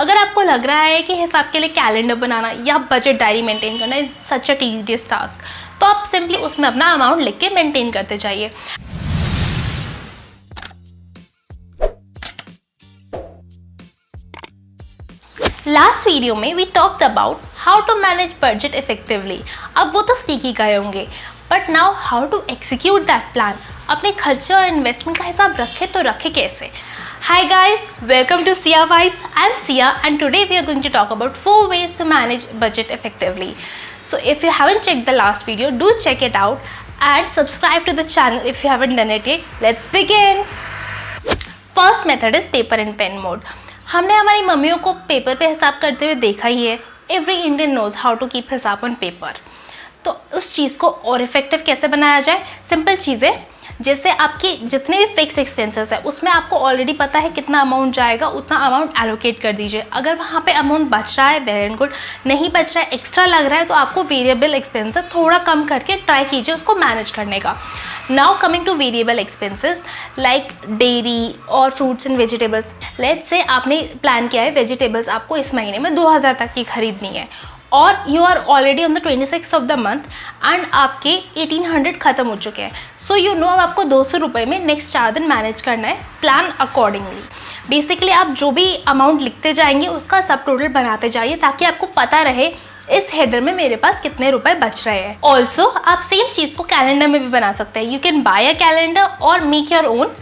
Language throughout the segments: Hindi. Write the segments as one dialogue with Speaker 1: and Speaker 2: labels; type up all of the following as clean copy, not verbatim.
Speaker 1: अगर आपको लग रहा है कि हिसाब के लिए कैलेंडर बनाना या बजट डायरी मेंटेन करना is such a tedious task, तो आप सिंपली उसमें अपना अमाउंट लिख के मेंटेन करते जाइए। लास्ट वीडियो में we talked about how to manage budget effectively. अब वो तो सीख ही गए होंगे, but now how to execute that plan. अपने खर्चे और इन्वेस्टमेंट का हिसाब रखे तो रखे कैसे। Hi guys, welcome to Sia Vibes. I'm Sia and today we are going to talk about 4 ways to manage budget effectively. So if you haven't checked the last video, do check it out and subscribe to the channel if you haven't done it yet. Let's begin. First method is paper and pen mode. हमने हमारी मम्मियों को पेपर पे हिसाब करते हुए देखा ही है। Every Indian knows how to keep हिसाब on paper. तो उस चीज़ को और इफेक्टिव कैसे बनाया जाए? सिंपल चीज़ें, जैसे आपके जितने भी फिक्स्ड एक्सपेंसेस है उसमें आपको ऑलरेडी पता है कितना अमाउंट जाएगा, उतना अमाउंट एलोकेट कर दीजिए। अगर वहाँ पे अमाउंट बच रहा है वेल एंड गुड, नहीं बच रहा है, एक्स्ट्रा लग रहा है, तो आपको वेरिएबल एक्सपेंसेस थोड़ा कम करके ट्राई कीजिए उसको मैनेज करने का। Now coming to variable expenses like dairy और fruits and vegetables. Let's say आपने प्लान किया है वेजिटेबल्स आपको इस महीने में 2000 तक की खरीदनी है और you are already on the 26th of the month and आपके 1800 ख़त्म हो चुके हैं। सो यू नो अब आपको 200 रुपये में नेक्स्ट 4 दिन मैनेज करना है। Plan accordingly. बेसिकली आप जो भी अमाउंट लिखते जाएंगे उसका सब टोटल बनाते जाइए ताकि आपको पता रहे इस हेडर में मेरे पास कितने रुपए बच रहे हैं। ऑल्सो आप सेम चीज़ को कैलेंडर में भी बना सकते हैं। You can buy a calendar और make your own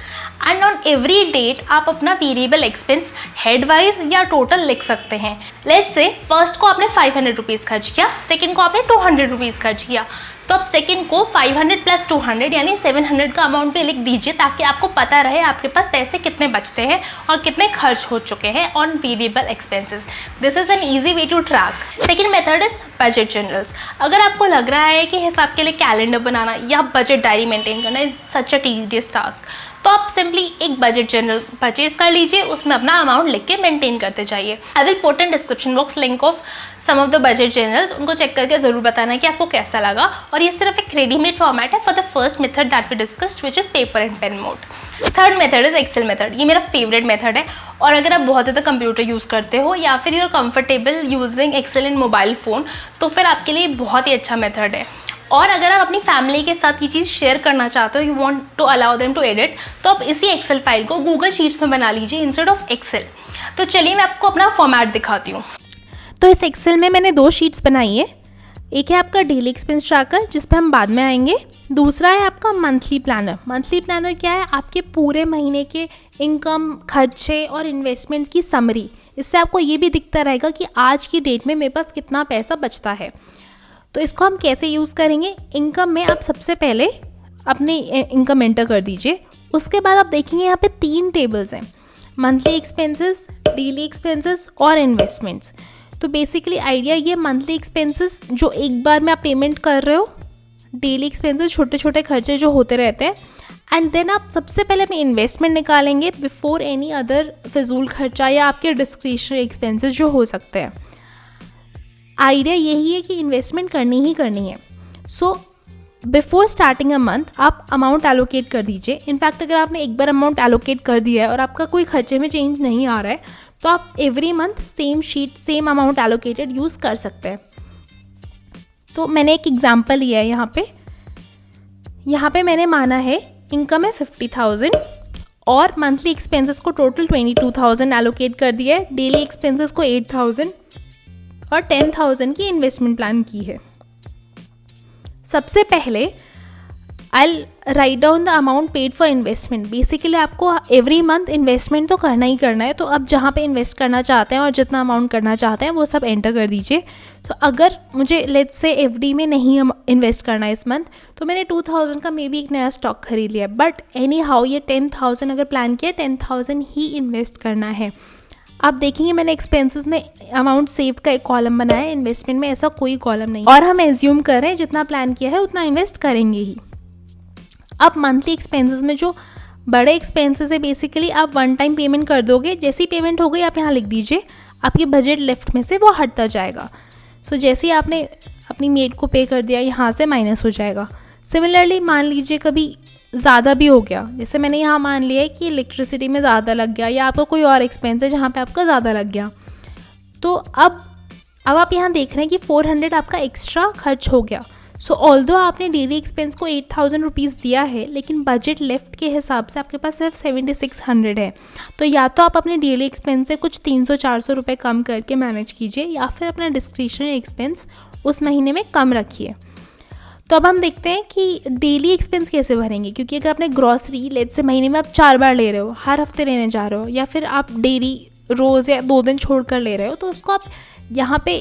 Speaker 1: and on every date आप अपना वेरिएबल एक्सपेंस हेड वाइज या टोटल लिख सकते हैं। लेट्स से फर्स्ट को आपने 500 रुपीज़ खर्च किया, सेकंड को आपने 200 रुपीज़ खर्च किया, तो अब सेकंड को 500 प्लस 200 यानी 700 का अमाउंट भी लिख दीजिए ताकि आपको पता रहे आपके पास पैसे कितने बचते हैं और कितने खर्च हो चुके हैं on variable expenses. This is an easy way to track. Second method is budget journals. अगर आपको लग रहा है कि हिसाब के लिए कैलेंडर बनाना या बजट डायरी मेंटेन करना is such a tedious task, तो आप सिंपली एक बजट जर्नल परचेज कर लीजिए, उसमें अपना अमाउंट लिख के मेंटेन करते जाइए। I will put in description box link of some of the budget journals, उनको चेक करके ज़रूर बताना कि आपको कैसा लगा। और ये सिर्फ एक रेडीमेड फॉर्मेट है for the first method that we discussed which is paper and pen mode. Third method is Excel method. ये मेरा फेवरेट मेथड है और अगर आप बहुत ज़्यादा कंप्यूटर यूज़ करते हो या फिर you are comfortable using Excel in mobile phone, तो फिर आपके लिए बहुत ही अच्छा मेथड है। और अगर आप अपनी फैमिली के साथ ये चीज़ शेयर करना चाहते हो, you want to allow them to edit, तो आप इसी एक्सेल फाइल को गूगल शीट्स में बना लीजिए इंस्टेड ऑफ एक्सेल। तो चलिए मैं आपको अपना फॉर्मेट दिखाती हूँ। तो इस एक्सेल में मैंने 2 शीट्स बनाई है। एक है आपका डेली एक्सपेंस ट्रैकर जिस पे हम बाद में आएंगे, दूसरा है आपका मंथली प्लानर। मंथली प्लानर क्या है? आपके पूरे महीने के इनकम, खर्चे और इन्वेस्टमेंट्स की समरी। इससे आपको ये भी दिखता रहेगा कि आज की डेट में मेरे पास कितना पैसा बचता है। तो इसको हम कैसे यूज़ करेंगे? इनकम में आप सबसे पहले अपनी इनकम एंटर कर दीजिए। उसके बाद आप देखेंगे यहाँ पे 3 टेबल्स हैं, मंथली एक्सपेंसेस, डेली एक्सपेंसेस और इन्वेस्टमेंट्स। तो बेसिकली आइडिया ये, मंथली एक्सपेंसेस जो एक बार में आप पेमेंट कर रहे हो, डेली एक्सपेंसेस छोटे छोटे खर्चे जो होते रहते हैं, एंड देन आप सबसे पहले अपनी इन्वेस्टमेंट निकालेंगे बिफोर एनी अदर फिजूल खर्चा या आपके डिस्क्रिशनरी एक्सपेंसेस जो हो सकते हैं। आइडिया यही है कि इन्वेस्टमेंट करनी ही करनी है। So before starting a month आप अमाउंट एलोकेट कर दीजिए। इनफैक्ट अगर आपने एक बार अमाउंट एलोकेट कर दिया है और आपका कोई खर्चे में चेंज नहीं आ रहा है, तो आप every month same sheet same amount allocated use कर सकते हैं। तो मैंने एक एग्जांपल लिया है यहाँ पे मैंने माना है इनकम है 50,000 और मंथली एक्सपेंसेस को टोटल 22,000 एलोकेट कर दिया है, डेली एक्सपेंसेस को 8,000 और 10,000 की इन्वेस्टमेंट प्लान की है। सबसे पहले I write down the amount paid for investment. Basically आपको एवरी मंथ इन्वेस्टमेंट तो करना ही करना है, तो अब जहाँ पे इन्वेस्ट करना चाहते हैं और जितना अमाउंट करना चाहते हैं वो सब एंटर कर दीजिए। तो अगर मुझे लेट्स से एफडी में नहीं इन्वेस्ट करना है इस मंथ, तो मैंने 2,000 का मे बी एक नया स्टॉक खरीद लिया, बट एनी हाउ ये 10,000 अगर प्लान किया 10,000 ही इन्वेस्ट करना है। आप देखेंगे मैंने एक्सपेंसेस में अमाउंट सेव्ड का एक कॉलम बनाया है, इन्वेस्टमेंट में ऐसा कोई कॉलम नहीं, और हम एज्यूम कर रहे हैं जितना प्लान किया है उतना इन्वेस्ट करेंगे ही। अब मंथली एक्सपेंसेस में जो बड़े एक्सपेंसेस है बेसिकली आप वन टाइम पेमेंट कर दोगे, जैसी पेमेंट हो गई आप यहाँ लिख दीजिए, आपके बजट लेफ्ट में से वो हटता जाएगा। सो जैसे ही आपने अपनी मेड को पे कर दिया यहाँ से माइनस हो जाएगा। सिमिलरली मान लीजिए कभी ज़्यादा भी हो गया, जैसे मैंने यहाँ मान लिया है कि इलेक्ट्रिसिटी में ज़्यादा लग गया या आपका कोई और एक्सपेंस है जहाँ पे आपका ज़्यादा लग गया, तो अब आप यहाँ देख रहे हैं कि 400 आपका एक्स्ट्रा खर्च हो गया। सो ऑल्दो आपने डेली एक्सपेंस को 8,000 रुपीज़ दिया है, लेकिन बजट लेफ्ट के हिसाब से आपके पास सिर्फ 7,600 है। तो या तो आप अपने डेली एक्सपेंस से कुछ 300-400 रुपये कम करके मैनेज कीजिए, या फिर अपना डिस्क्रिशनरी एक्सपेंस उस महीने में कम रखिए। तो अब हम देखते हैं कि डेली एक्सपेंस कैसे भरेंगे, क्योंकि अगर आपने ग्रॉसरी लेट से महीने में आप 4 बार ले रहे हो, हर हफ्ते लेने जा रहे हो, या फिर आप डेली रोज़ या 2 दिन छोड़ कर ले रहे हो, तो उसको आप यहाँ पे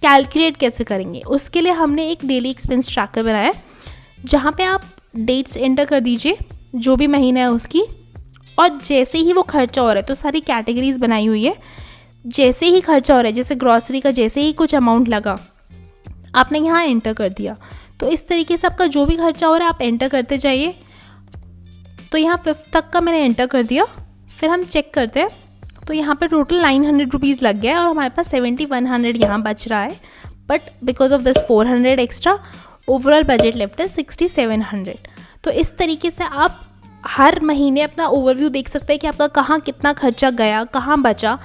Speaker 1: कैलकुलेट कैसे करेंगे। उसके लिए हमने एक डेली एक्सपेंस ट्रैकर बनाया है, जहाँ पे आप डेट्स एंटर कर दीजिए जो भी महीना है उसकी, और जैसे ही वो खर्चा हो रहा है, तो सारी कैटेगरीज बनाई हुई है, जैसे ही खर्चा हो रहा है, जैसे ग्रॉसरी का जैसे ही कुछ अमाउंट लगा आपने यहाँ एंटर कर दिया। तो इस तरीके से आपका जो भी खर्चा हो रहा है आप एंटर करते जाइए। तो यहाँ 5th तक का मैंने एंटर कर दिया। फिर हम चेक करते हैं, तो यहाँ पे टोटल 900 रुपीज़ लग गया है और हमारे पास 7,100 यहाँ बच रहा है। But because of this 400 extra overall budget left है 6,700। तो इस तरीके से आप हर महीने अपना ओवरव्यू देख सकते हैं कि आपका कहाँ कितना खर्चा गया, कहाँ बचा,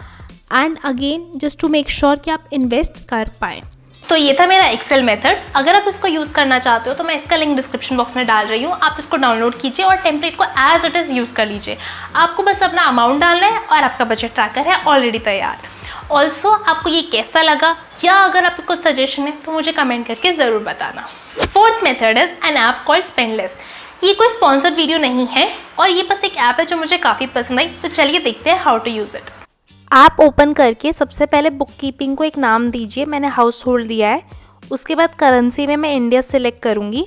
Speaker 1: and again just to make sure कि आप इन्वेस्ट कर पाएँ। तो ये था मेरा एक्सेल मेथड। अगर आप इसको यूज़ करना चाहते हो तो मैं इसका लिंक डिस्क्रिप्शन बॉक्स में डाल रही हूँ, आप इसको डाउनलोड कीजिए और टेम्पलेट को एज इट इज़ यूज़ कर लीजिए। आपको बस अपना अमाउंट डालना है और आपका बजट ट्रैकर है ऑलरेडी तैयार। ऑल्सो आपको ये कैसा लगा, या अगर आपको कुछ सजेशन है तो मुझे कमेंट करके ज़रूर बताना। 4th method is an app called Spendless. ये कोई स्पॉन्सर्ड वीडियो नहीं है और ये बस एक ऐप है जो मुझे काफ़ी पसंद आई। तो चलिए देखते हैं how to use it. App open करके सबसे पहले बुक कीपिंग को एक नाम दीजिए, मैंने हाउस होल्ड दिया है। उसके बाद करेंसी में मैं इंडिया सेलेक्ट करूँगी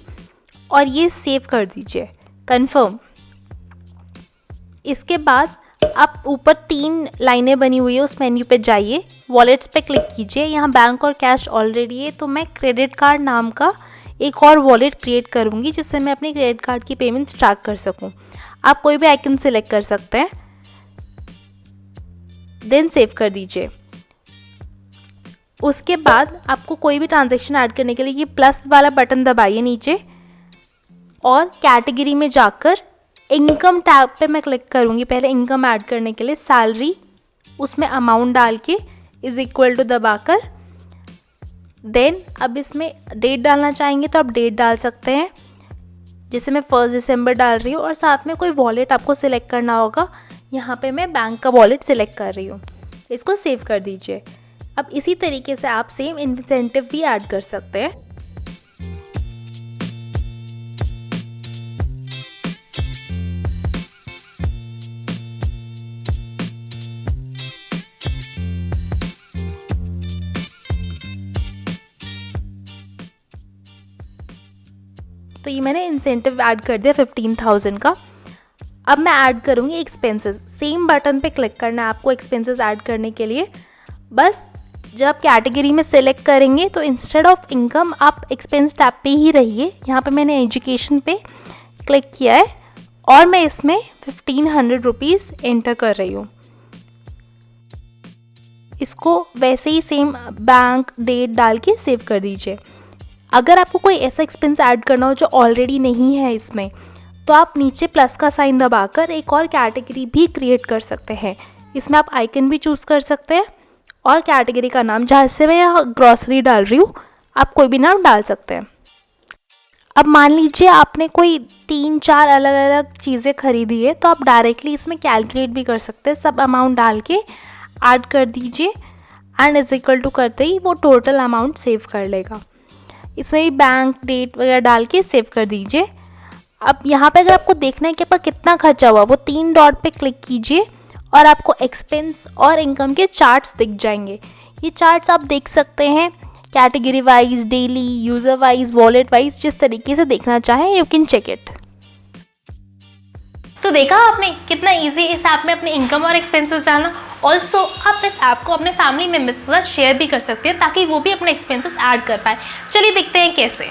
Speaker 1: और ये सेव कर दीजिए, कंफर्म। इसके बाद आप ऊपर 3 लाइनें बनी हुई है उस मेन्यू पे जाइए, वॉलेट्स पे क्लिक कीजिए। यहाँ बैंक और कैश ऑलरेडी है, तो मैं क्रेडिट कार्ड नाम का एक और वॉलेट क्रिएट करूँगी जिससे मैं अपनी क्रेडिट कार्ड की पेमेंट्स ट्रैक कर सकूँ। आप कोई भी आइकन सेलेक्ट कर सकते हैं, देन सेव कर दीजिए। उसके बाद आपको कोई भी ट्रांजैक्शन ऐड करने के लिए ये प्लस वाला बटन दबाइए नीचे, और कैटेगरी में जाकर इनकम टैब पे मैं क्लिक करूँगी। पहले इनकम ऐड करने के लिए सैलरी, उसमें अमाउंट डाल के इज इक्वल टू दबाकर, देन अब इसमें डेट डालना चाहेंगे तो आप डेट डाल सकते हैं, जैसे मैं 1 दिसंबर डाल रही हूँ, और साथ में कोई वॉलेट आपको सिलेक्ट करना होगा। यहाँ पे मैं बैंक का वॉलेट सिलेक्ट कर रही हूँ, इसको सेव कर दीजिए। अब इसी तरीके से आप सेम इंसेंटिव भी ऐड कर सकते हैं। तो ये मैंने इंसेंटिव ऐड कर दिया 15,000 का। अब मैं ऐड करूँगी एक्सपेंसेस। सेम बटन पे क्लिक करना है आपको एक्सपेंसेस ऐड करने के लिए। बस जब आप कैटेगरी में सेलेक्ट करेंगे तो इंस्टेड ऑफ इनकम आप एक्सपेंस टैब पे ही रहिए। यहाँ पे मैंने एजुकेशन पे क्लिक किया है और मैं इसमें 1,500 रुपीज़ एंटर कर रही हूँ। इसको वैसे ही सेम बैंक डेट डाल के सेव कर दीजिए। अगर आपको कोई ऐसा एक्सपेंस ऐड करना हो जो ऑलरेडी नहीं है इसमें, तो आप नीचे प्लस का साइन दबाकर एक और कैटेगरी भी क्रिएट कर सकते हैं। इसमें आप आइकन भी चूज़ कर सकते हैं और कैटेगरी का नाम, जहाँ से मैं यहाँ ग्रॉसरी डाल रही हूँ, आप कोई भी नाम डाल सकते हैं। अब मान लीजिए आपने कोई 3-4 अलग अलग चीज़ें खरीदी है, तो आप डायरेक्टली इसमें कैलकुलेट भी कर सकते हैं। सब अमाउंट डाल के ऐड कर दीजिए एंड इज इक्वल टू करते ही वो टोटल अमाउंट सेव कर लेगा। इसमें भी बैंक डेट वगैरह डाल के सेव कर दीजिए। अब यहाँ पे अगर आपको देखना है कि आपका कितना खर्चा हुआ, वो 3 डॉट पे क्लिक कीजिए और आपको एक्सपेंस और इनकम के चार्ट्स दिख जाएंगे। ये चार्ट्स आप देख सकते हैं category wise, daily, user wise, wallet wise, जिस तरीके से देखना चाहें यू कैन चेक इट। तो देखा आपने कितना इजी इस ऐप में अपने इनकम और एक्सपेंसेस डालना। ऑल्सो आप इस ऐप को अपने फैमिली मेम्बर्स के साथ शेयर भी कर सकते हैं ताकि वो भी अपने एक्सपेंसेस ऐड कर पाए। चलिए देखते हैं कैसे।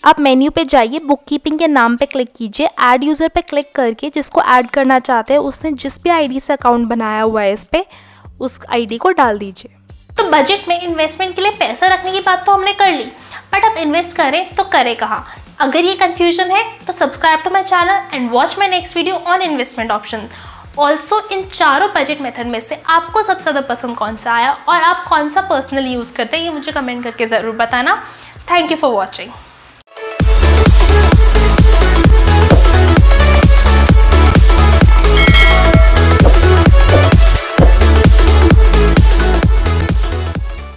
Speaker 1: आप मेन्यू पे जाइए, बुक कीपिंग के नाम पे क्लिक कीजिए, ऐड यूज़र पे क्लिक करके जिसको ऐड करना चाहते हैं उसने जिस भी आईडी से अकाउंट बनाया हुआ है इस पे, उस आईडी को डाल दीजिए। तो बजट में इन्वेस्टमेंट के लिए पैसा रखने की बात तो हमने कर ली, बट अब इन्वेस्ट करें तो करें कहाँ? अगर ये कंफ्यूजन है तो subscribe to my channel and watch my next video on investment option. Also इन चारों बजट मेथड में से आपको सबसे ज़्यादा पसंद कौन सा आया और आप कौन सा पर्सनली यूज़ करते हैं, ये मुझे कमेंट करके ज़रूर बताना। Thank you for watching.